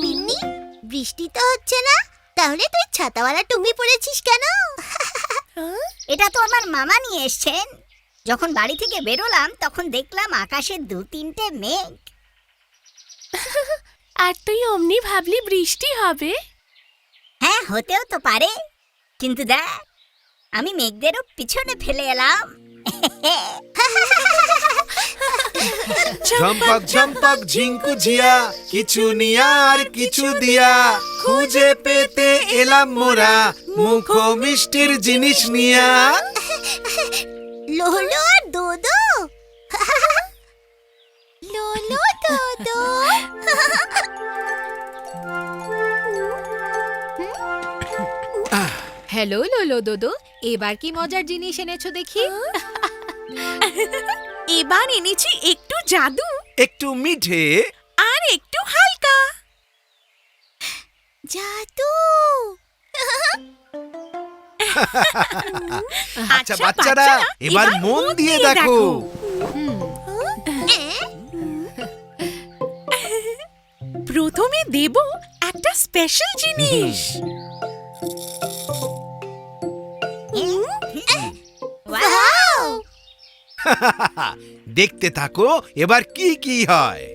মিন্নি, বৃষ্টি তো হচ্ছে না, তাহলে তুই ছাতাওয়ালা টুপি পরেছিস কেন? এটা তো আমার মামা নিয়ে এসছেন। যখন বাড়ি থেকে বেরোলাম তখন দেখলাম আকাশে 2-3টে মেঘ। আর তুই অমনি ভাবলি বৃষ্টি হবে? হ্যাঁ, হতেও তো পারে, কিন্তু দেখ আমি মেঘদেরও পিছনে ফেলে এলাম। ঝম্পক ঝম্পক ঝিঙ্কু ঝিয়া, কিছু নিয়া আর কিছু দিয়া, খুঁজে পেতে এলাম মোরা মুখো মিষ্টির জিনিস নিয়া। লোলো আর দোদো, লোলো দোদো। হ্যালো লোলো দোদো, এবার কি মজার জিনিস এনেছো দেখি? এবার এনেছি একটু জাদু একটু মিঠে আর একটু হালকা। জাদু। আচ্ছা বাচ্চারা, এবার মন দিয়ে দেখো। প্রথমে দেব একটা স্পেশাল জিনিস। ওয়াও! দেখতে থাকো এবার কি কি হয়।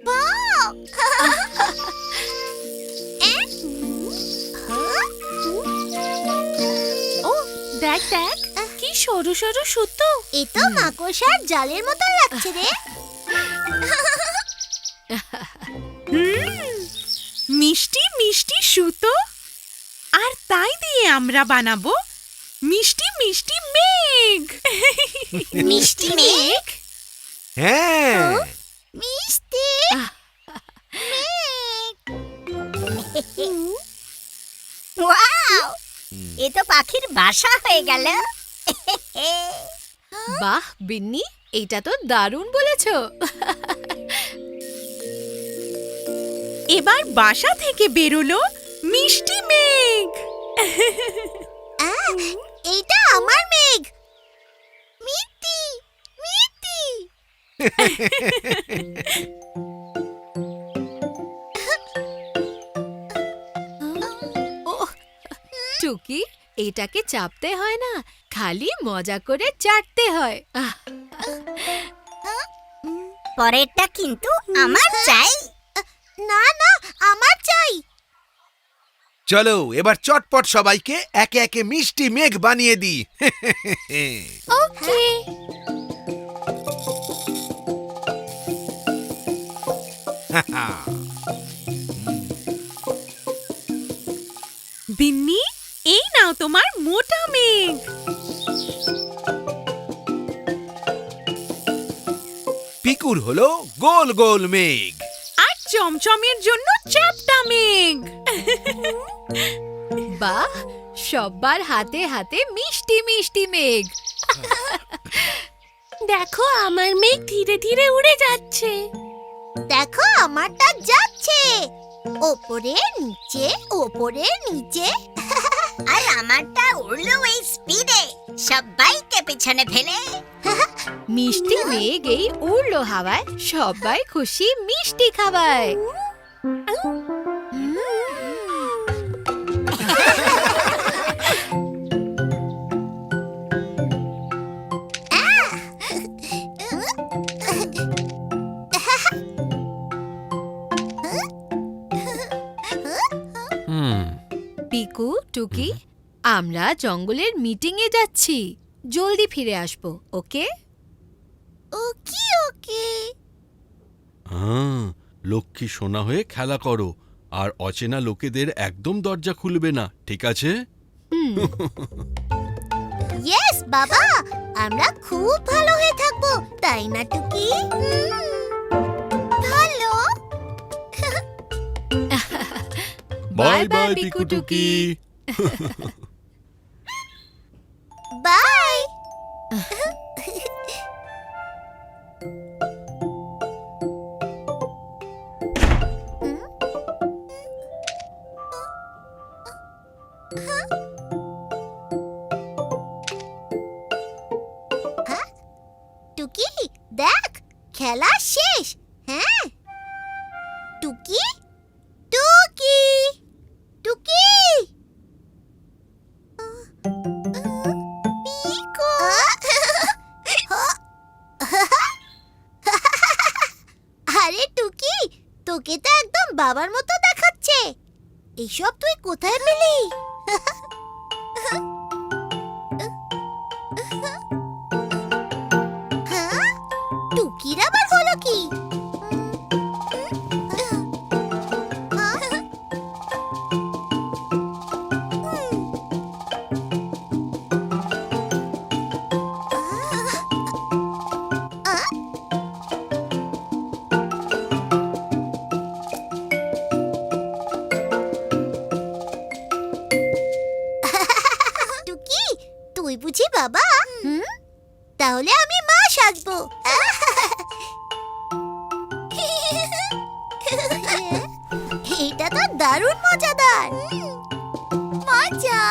ওয়াও! ও দেখ দেখ, কি সরু সরু সুতো। এ তো মাকড়সার জালের মতো লাগছে রে। মিষ্টি মিষ্টি সুতো, আর তাই দিয়ে আমরা বানাবো মিষ্টি মিষ্টি মেঘ। মিষ্টি মেঘ, হ্যাঁ, মিষ্টি মেঘ। ওয়াও, এ তো পাখির বাসা হয়ে গেল। বাহ বিন্নি, এটা তো দারুণ বলেছো। এবার বাসা থেকে বেরোলো মিষ্টি মেঘ। এইটা আমার মেঘ। মিষ্টি মিষ্টি। টুকি, এটাকে চাপতে হয় না, খালি মজা করে চাটতে হয়। পরেরটা কিন্তু আমার চাই। না না, আমার চাই। চলো এবার চটপট সবাইকে একে একে মিষ্টি মেঘ বানিয়ে দিই। ওকে। বিন্নি, এই নাও তোমার মোটা মেঘ। পিকুর হলো গোল গোল মেঘ। আর চমচমের জন্য চ্যাপ্টা মেঘ। বাহ, সব্বার হাতে হাতে মিষ্টি মিষ্টি মেঘ। দেখো আমার মেঘ ধীরে ধীরে উড়ে যাচ্ছে। দেখো আমারটা যাচ্ছে, ওপরে নিচে ওপরে নিচে। আর আমারটা উড়লো এই স্পিডে, সবাইকে পিছনে ফেলে। মিষ্টি মেঘ এই উড়লো হাওয়ায়, সবাই খুশি মিষ্টি খাওয়ায়। পিকু, টুকি, আমরা জঙ্গলের মিটিং এ যাচ্ছি, জলদি ফিরে আসবো। ওকে ওকে ওকে। লক্ষ্মী সোনা হয়ে খেলা করো, আর অচেনা লোকেদের একদম দরজা খুলবে না, ঠিক আছে? ইয়েস বাবা, আমরা খুব ভালো হয়ে থাকবো, তাই না টুকি? ভালো। বাই বাই পিকু টুকি। বাই। দেখ খেলা শেষ। হ্যাঁ টুকি, টুকি, টুকি, পিকো। আরে টুকি, তোকে তো একদম বাবার মতো দেখাচ্ছে। এইসব তুই কোথায় পেলি? হ্যাঁ, টুকির আবার হলো কি? টুকি, তুই বুঝি বাবা? তাহলে আমি মা সাজবো। এটা তো দারুণ মজাদার। মজা।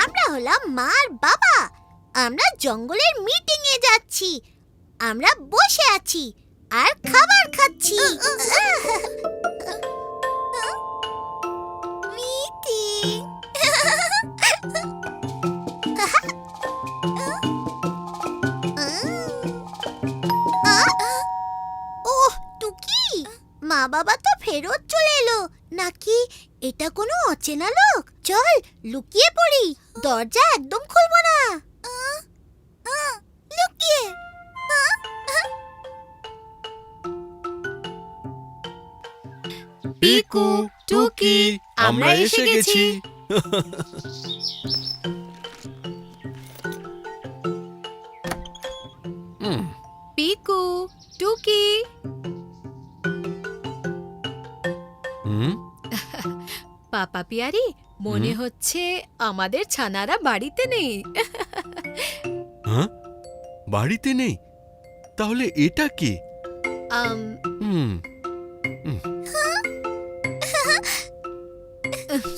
আমরা হলাম মা আর বাবা। আমরা জঙ্গলের মিটিং এ যাচ্ছি। আমরা বসে আছি আর খাবার খাচ্ছি। মিটিং। ওহ টুকি, মা বাবা তো ফেরত চলে এলো। নাকি এটা কোনো অচেনা লোক? চল লুকিয়ে পড়ি, দরজা একদম খুলবো না। লুকিয়ে। পিকু, টুকি, আমরা এসে গেছি। পিকু, টুকি। পাপা পিয়ারি, মনে হচ্ছে আমাদের ছানারা বাড়িতে নেই। হ্যাঁ, বাড়িতে নেই? তাহলে এটা কে? আম,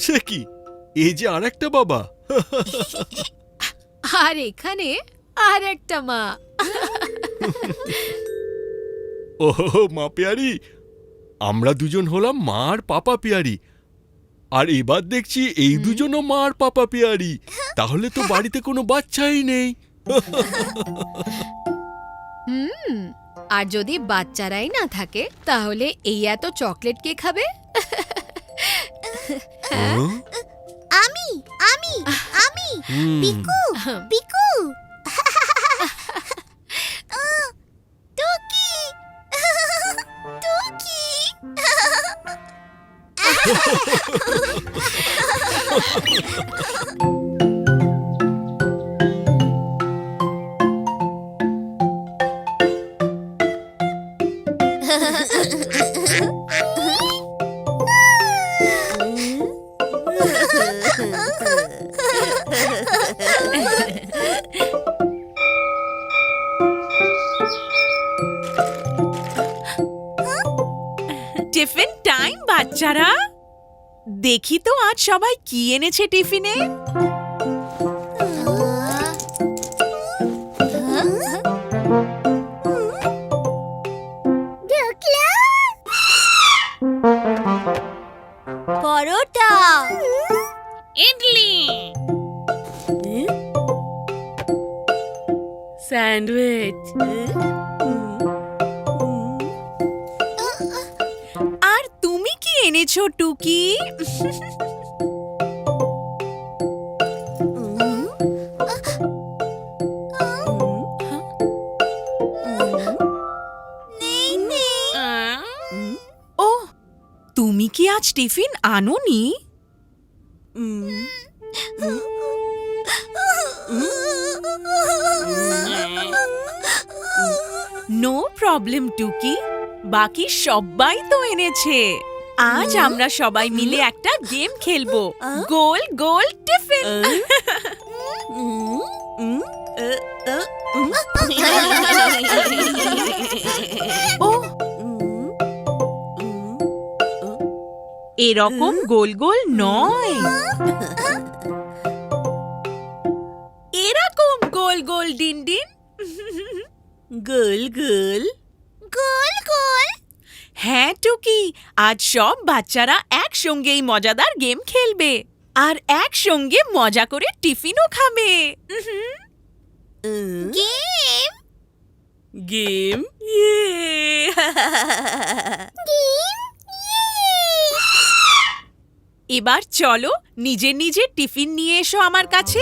সে কি, এই যে আর একটা বাবা। আর এখানে আর একটা মা। ও মা পিয়ারি, আমরা দুজন হলাম মা আর পাপা পিয়ারি। আর এবার দেখছি এই দুজনও মা আর পাপা পিয়ারি। তাহলে তো বাড়িতে কোনো বাচ্চাই নেই। আর যদি বাচ্চারাই না থাকে তাহলে এই এত চকলেট কে খাবে? আমি আমি আমি পিকু, পিকু। টুকি, টুকি। টিফিন টাইম বাচ্চারা। দেখি তো আজ সবাই কি এনেছে টিফিনে। পরোটা, ইডলি, স্যান্ডউইচ। আর তুমি কি এনেছো টুকি? ও, তুমি কি আজ টিফিন আনোনি? নো প্রবলেম টুকি, বাকি সবাই তো এনেছে। আজ আমরা সবাই মিলে একটা গেম খেলবো, গোল গোল টিফিন। ও এরকম গোল গোল নয়, এরকম গোল গোল ডিন ডিন। গোল গোল। গোল গোল। হ্যাঁ টুকি, আজ সব বাচ্চারা একসঙ্গে এই মজাদার গেম খেলবে আর একসঙ্গে মজা করে টিফিনও খাবে। গেম গেম এবার চলো নিজের নিজের টিফিন নিয়ে এসো আমার কাছে।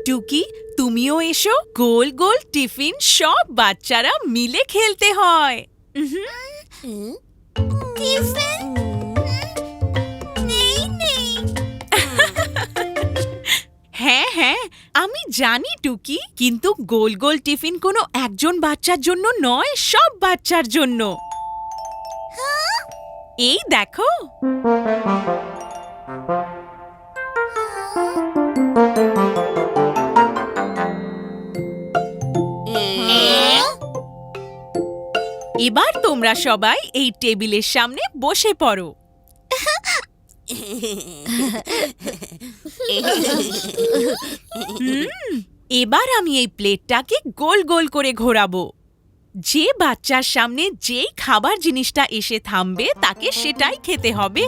টুকি, তুমিও এসো। গোল গোল টিফিন সব বাচ্চারা মিলে খেলতে হয়। টিফিন নেই নেই। হ্যাঁ হ্যাঁ, আমি জানি টুকি, কিন্তু গোল গোল টিফিন কোনো একজন বাচ্চার জন্য নয়, সব বাচ্চার জন্য। এই দেখো। এবার তোমরা সবাই এই টেবিলের সামনে বসে পড়ো। এবার আমি এই প্লেটটাকে গোল গোল করে ঘোরাবো। যে বাচ্চার সামনে যেই খাবার জিনিসটা এসে থামবে তাকে সেটাই খেতে হবে।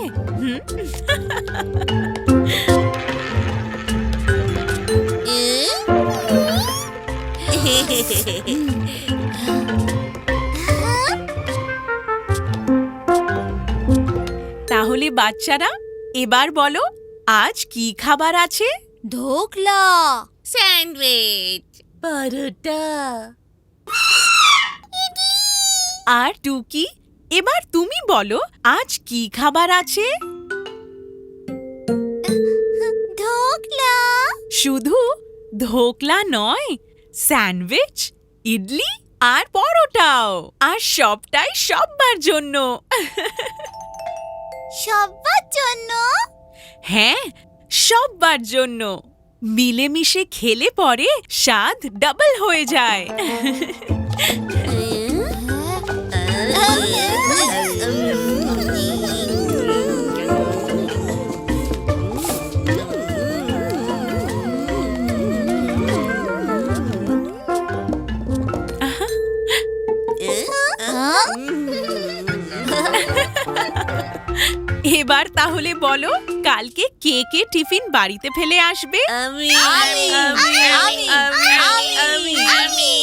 তাহলে বাচ্চারা, এবার বলো আজ কি খাবার আছে? ধোকলা, স্যান্ডউইচ, পরোটা। আর টুকি, এবার তুমি বলো আজ কি খাবার আছে? ধোকলা। শুধু ধোকলা নয়, স্যান্ডউইচ, ইডলি আর পরোটাও। আর সবটাই সব্বার জন্য। সবার জন্য। হ্যাঁ, সব্বার জন্য। মিলেমিশে খেলে পরে স্বাদ ডাবল হয়ে যায়। এবার তাহলে বলো কালকে কে কে টিফিন বাড়িতে ফেলে আসবে? আমি আমি, আমি, আমি, আমি।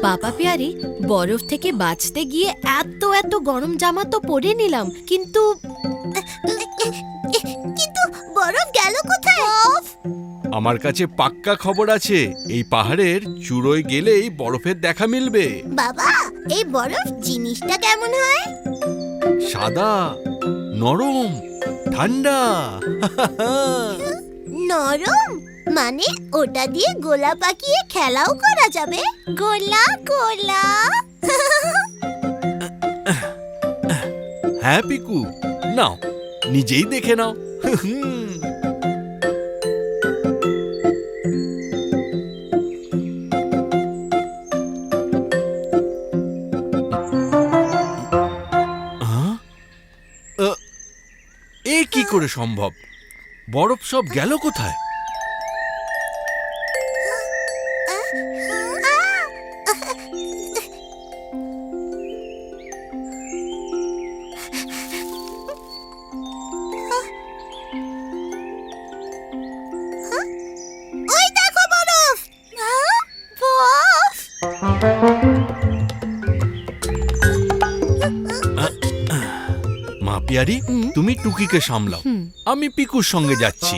পাপা পিয়ারি, বরফ থেকে বাঁচতে গিয়ে এত এত গরম জামা তো পরে নিলাম, কিন্তু কিন্তু বরফ গেল কোথায়? আমার কাছে পাক্কা খবর আছে, এই পাহাড়ের চূড়োয় গেলেই বরফের দেখা মিলবে। বাবা, এই বরফ জিনিসটা কেমন হয়? সাদা, নরম, ঠান্ডা। নরম মানে ওটা দিয়ে গোলা পাকিয়ে খেলাও করা যাবে? গোলা গোলা। হ্যাঁ পিকু, নাও নিজেই দেখে নাও। এ কি করে সম্ভব? বরফ সব গেল কোথায়? ওই দেখো বরফ। বরফ। মা পিয়ারি, তুমি টুকিকে সামলাও, আমি পিকুর সঙ্গে যাচ্ছি।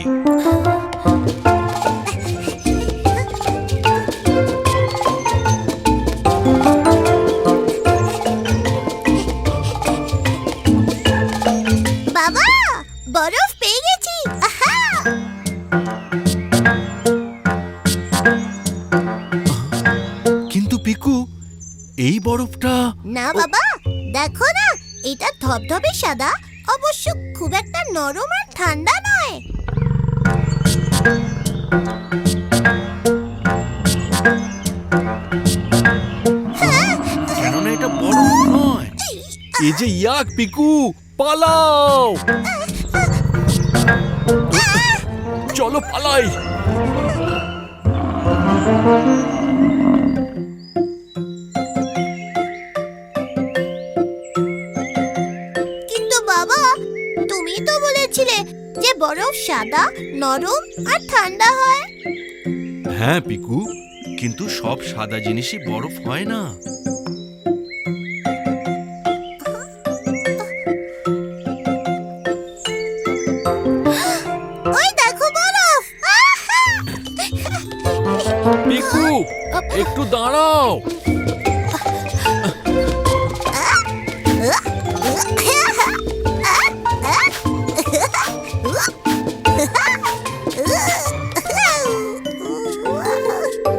পেয়ে গেছি। আহা! কিন্তু পিকু, এই বরফটা না বাবা, দেখো না, এটা ধবধবে সাদা, অবশ্য খুব একটা নরম আর ঠান্ডা নয়। কেননা এটা বরফ নয়, এ যে ইয়াক পিকু, পালাও! চলো পালাই। কিন্তু বাবা, তুমি তো বলেছিলে যে বরফ সাদা, নরম আর ঠান্ডা হয়। হ্যাঁ পিকু, কিন্তু সব সাদা জিনিসই বরফ হয় না। ওই দেখো বরফ। আহা! পিকু, একটু দাঁড়াও।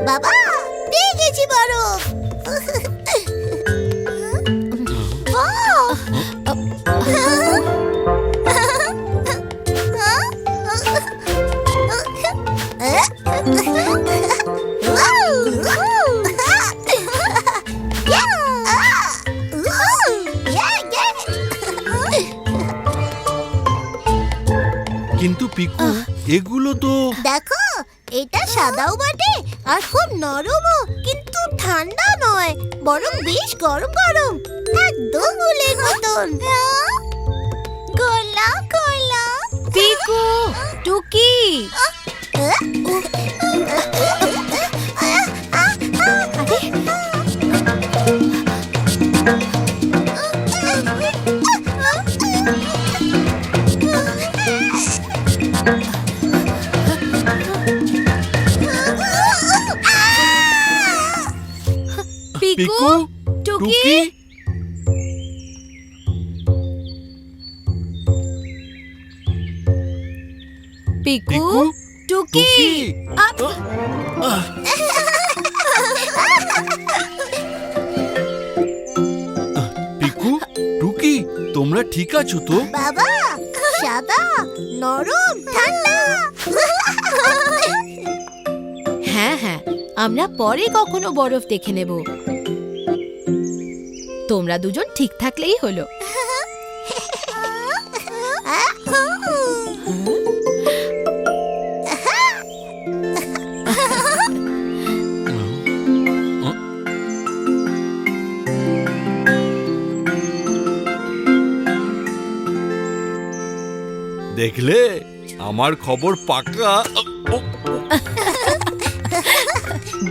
বাবা, পেয়ে গেছি বরফ। কিন্তু পিকু, এগুলো তো দেখো, এটা সাদাও বটে আর খুব নরমও, কিন্তু ঠান্ডা নয়, বরং বেশ গরম গরম, একদম উলের মতন। গোলা গোলা। পিকু, টুকি, পিকু, পিকু, টুকি, টুকি। পিকু, পিকু, টুকি। টুকি। আপ! পিকু, টুকি, তোমরা ঠিক আছো তো? বাবা, সাদা, নরম, ঠান্ডা। হ্যাঁ হ্যাঁ, আমরা পরে কখনো বরফ দেখে নেব। তোমরা দুজন ঠিক থাকলেই হলো। দেখলে, আমার খবর পাকা।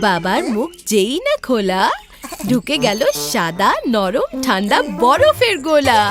বাবার মুখ যেই না খোলা, ঢুকে গেল সাদা, নরম, ঠান্ডা বরফের গোলা।